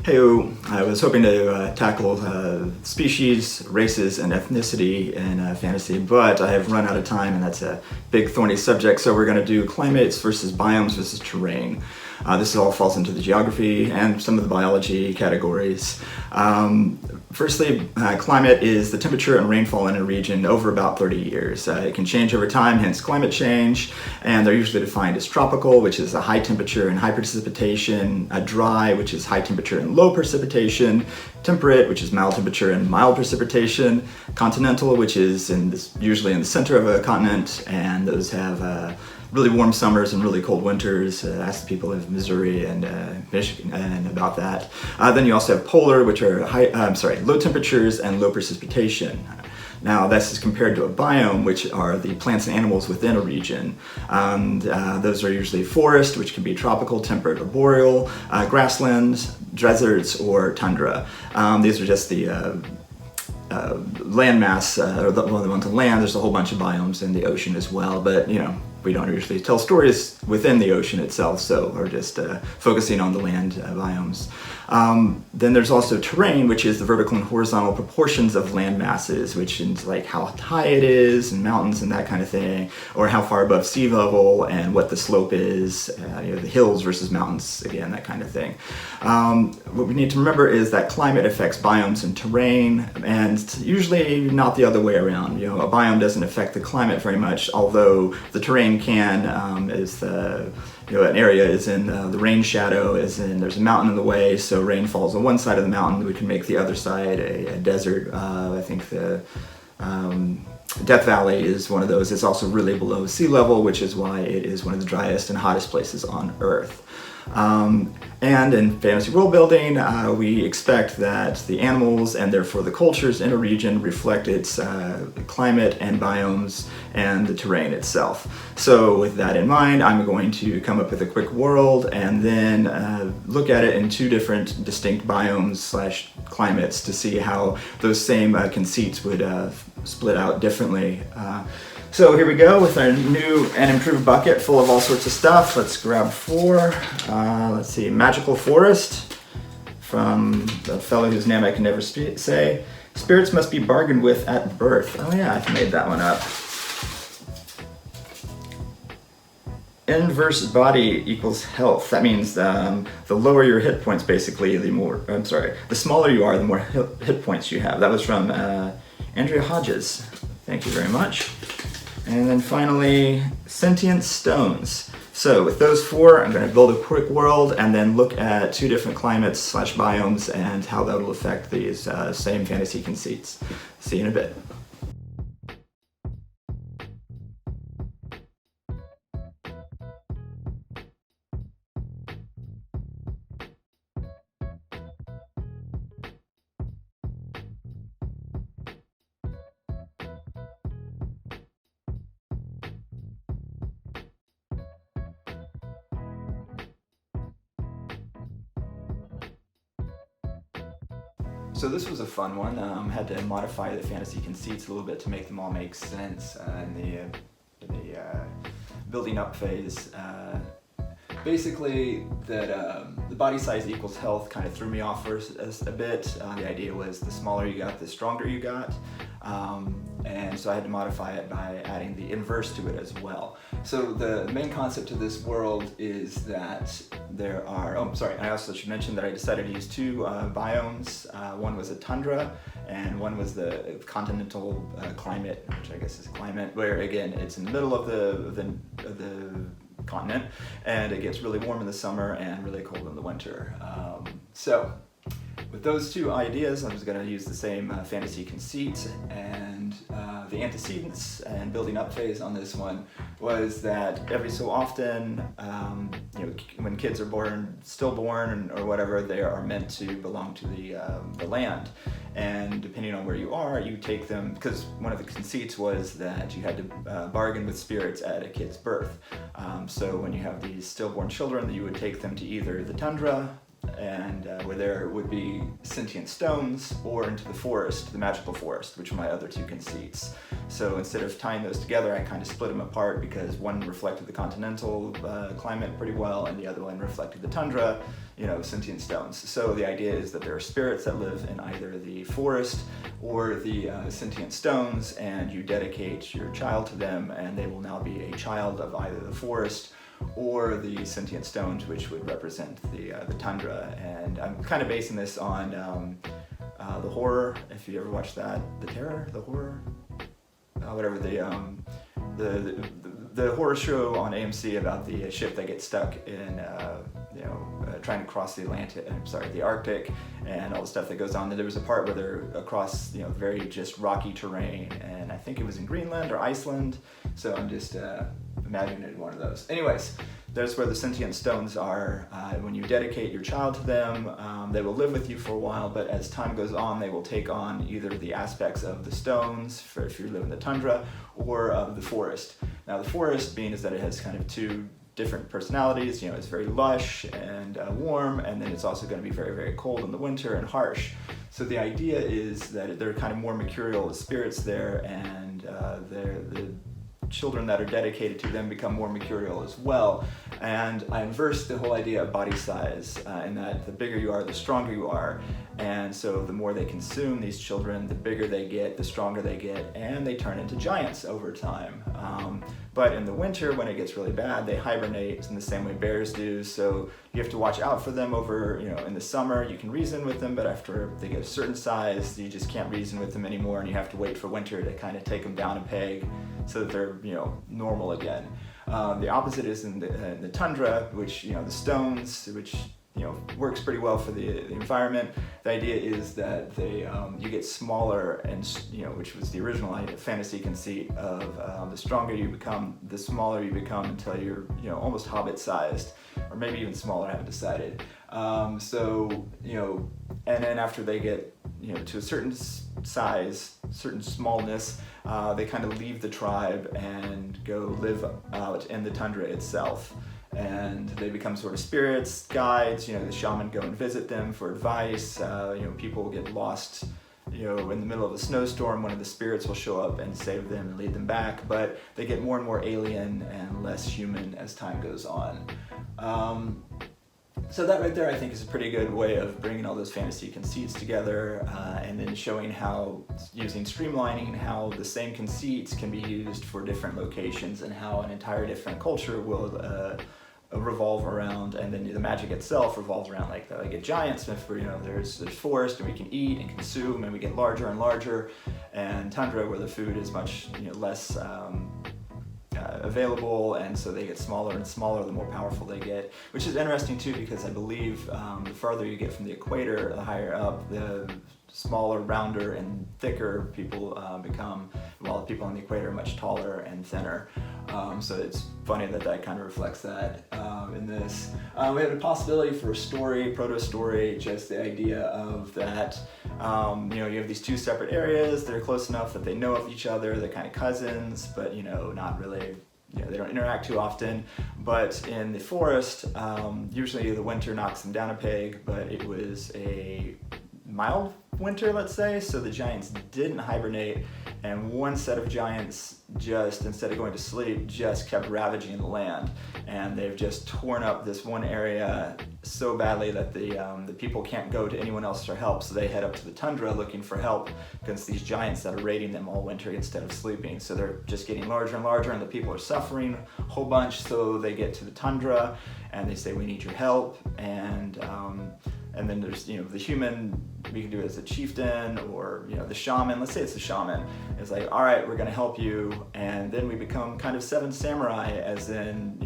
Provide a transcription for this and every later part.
Hey, I was hoping to tackle species, races, and ethnicity in fantasy, but I have run out of time, and that's a big thorny subject, so we're going to do climates versus biomes versus terrain. This all falls into the geography and some of the biology categories. Firstly, climate is the temperature and rainfall in a region over about 30 years. It can change over time, hence climate change, and they're usually defined as tropical, which is a high temperature and high precipitation, dry, which is high temperature and low precipitation, temperate, which is mild temperature and mild precipitation, continental, which is usually in the center of a continent, and those have really warm summers and really cold winters. Ask the people of Missouri and Michigan and about that. Then you also have polar, which are low temperatures and low precipitation. Now, this is compared to a biome, which are the plants and animals within a region. Those are usually forest, which can be tropical, temperate, or boreal, grasslands, deserts, or tundra. These are just the landmass, or the ones on land. There's a whole bunch of biomes in the ocean as well, but we don't usually tell stories within the ocean itself, so we're just focusing on the land biomes. Then there's also terrain, which is the vertical and horizontal proportions of land masses, which is like how high it is, and mountains and that kind of thing, or how far above sea level, and what the slope is, the hills versus mountains, again, that kind of thing. What we need to remember is that climate affects biomes and terrain, and usually not the other way around. A biome doesn't affect the climate very much, although the terrain can, an area is in the rain shadow, there's a mountain in the way, so rain falls on one side of the mountain, we can make the other side a desert. I think the Death Valley is one of those. It's also really below sea level, which is why it is one of the driest and hottest places on Earth. And in fantasy world building, we expect that the animals and therefore the cultures in a region reflect its climate and biomes and the terrain itself. So with that in mind, I'm going to come up with a quick world and then look at it in two different distinct biomes/climates to see how those same conceits would split out differently. So here we go with our new and improved bucket full of all sorts of stuff. Let's grab 4. Let's see, Magical Forest from the fellow whose name I can never say. Spirits must be bargained with at birth. Oh yeah, I made that one up. Inverse body equals health. That means the lower your hit points, basically, the smaller you are, the more hit points you have. That was from Andrea Hodges. Thank you very much. And then finally, sentient stones. So with those 4, I'm going to build a quick world and then look at 2 different climates/biomes and how that will affect these same fantasy conceits. See you in a bit. So this was a fun one. Had to modify the fantasy conceits a little bit to make them all make sense in the building up phase. Basically, that the body size equals health kind of threw me off for a bit. The idea was the smaller you got, the stronger you got. And so I had to modify it by adding the inverse to it as well. So the main concept of this world is that there are, I also should mention that I decided to use 2 biomes. One was a tundra, and one was the continental climate, which I guess is climate, where again, it's in the middle of the continent, and it gets really warm in the summer and really cold in the winter. So with those 2 ideas, I was going to use the same fantasy conceit, and the antecedents and building up phase on this one was that every so often, when kids are stillborn or whatever, they are meant to belong to the land. And depending on where you are, you take them, because one of the conceits was that you had to bargain with spirits at a kid's birth. So when you have these stillborn children, you would take them to either the tundra, and where there would be sentient stones, or into the forest, the magical forest, which were my other two conceits. So instead of tying those together, I kind of split them apart because one reflected the continental climate pretty well, and the other one reflected the tundra, sentient stones. So the idea is that there are spirits that live in either the forest or the sentient stones, and you dedicate your child to them, and they will now be a child of either the forest or the sentient stones, which would represent the tundra. And I'm kind of basing this on the horror. If you ever watched that, the terror, the horror, whatever the horror show on AMC about the ship that gets stuck in trying to cross the Arctic, and all the stuff that goes on. There was a part where they're across very just rocky terrain, and I think it was in Greenland or Iceland. So I'm just imagining one of those. Anyways, that's where the sentient stones are. When you dedicate your child to them, they will live with you for a while, but as time goes on, they will take on either the aspects of the stones, for if you live in the tundra, or of the forest. Now, the forest being is that it has kind of two different personalities. It's very lush and warm, and then it's also going to be very, very cold in the winter and harsh. So the idea is that they're kind of more mercurial spirits there, and the children that are dedicated to them become more mercurial as well. And I inverse the whole idea of body size, in that the bigger you are, the stronger you are. And so the more they consume these children, the bigger they get, the stronger they get, and they turn into giants over time. But in the winter, when it gets really bad, they hibernate in the same way bears do. So you have to watch out for them over, in the summer. You can reason with them, but after they get a certain size, you just can't reason with them anymore, and you have to wait for winter to kind of take them down a peg so that they're, normal again. The opposite is in the tundra, which, the stones, which works pretty well for the environment. The idea is that you get smaller, and which was the original fantasy conceit of the stronger you become, the smaller you become until you're almost hobbit-sized, or maybe even smaller. I haven't decided. And then after they get to a certain size, certain smallness, they kind of leave the tribe and go live out in the tundra itself. And they become sort of spirits, guides. The shaman go and visit them for advice. People get lost, in the middle of a snowstorm. One of the spirits will show up and save them and lead them back. But they get more and more alien and less human as time goes on. So that right there, I think, is a pretty good way of bringing all those fantasy conceits together, and then showing how, using streamlining, how the same conceits can be used for different locations, and how an entire different culture will revolve around, and then the magic itself revolves around like a giant. So if there's forest and we can eat and consume, and we get larger and larger, and tundra where the food is much less available, and so they get smaller and smaller the more powerful they get, which is interesting too, because I believe the farther you get from the equator, the higher up, the smaller, rounder, and thicker people become, while the people on the equator are much taller and thinner. So it's funny that kind of reflects that in this. We have a possibility for a story, Protostory, just the idea of that, you have these two separate areas that are close enough that they know of each other, they're kind of cousins, but not really, they don't interact too often. But in the forest, usually the winter knocks them down a peg, but it was a mild winter, let's say, so the giants didn't hibernate, and one set of giants just, instead of going to sleep, just kept ravaging the land, and they've just torn up this one area so badly that the people can't go to anyone else for help, so they head up to the tundra looking for help against these giants that are raiding them all winter instead of sleeping. So they're just getting larger and larger, and the people are suffering a whole bunch, so they get to the tundra and they say, we need your help, and then there's the human, we can do it as a chieftain, or the shaman. Let's say it's the shaman. It's like, all right, we're going to help you, and then we become kind of seven samurai, as in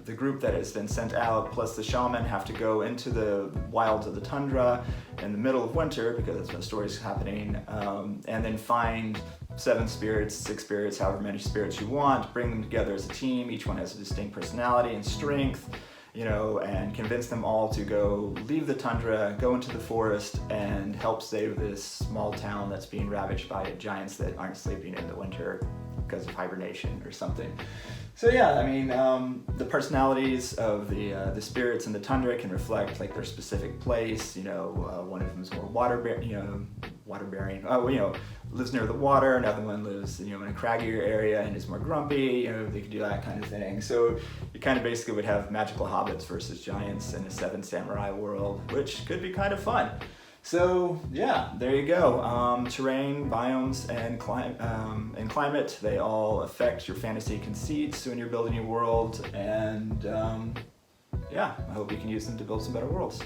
the group that has been sent out plus the shaman have to go into the wilds of the tundra in the middle of winter, because that's when the story's happening, and then find 7 spirits, 6 spirits, however many spirits you want, bring them together as a team. Each one has a distinct personality and strength, and convince them all to go leave the tundra, go into the forest, and help save this small town that's being ravaged by giants that aren't sleeping in the winter because of hibernation or something. So yeah, I mean, the the personalities of the spirits in the tundra can reflect like their specific place. One of them is more water bearing. Lives near the water. Another one lives in a craggier area and is more grumpy. They can do that kind of thing. So you kind of basically would have magical hobbits versus giants in a Seven Samurai world, which could be kind of fun. So yeah, there you go. Terrain, biomes, and climate, they all affect your fantasy conceits when you're building your world. And yeah, I hope you can use them to build some better worlds.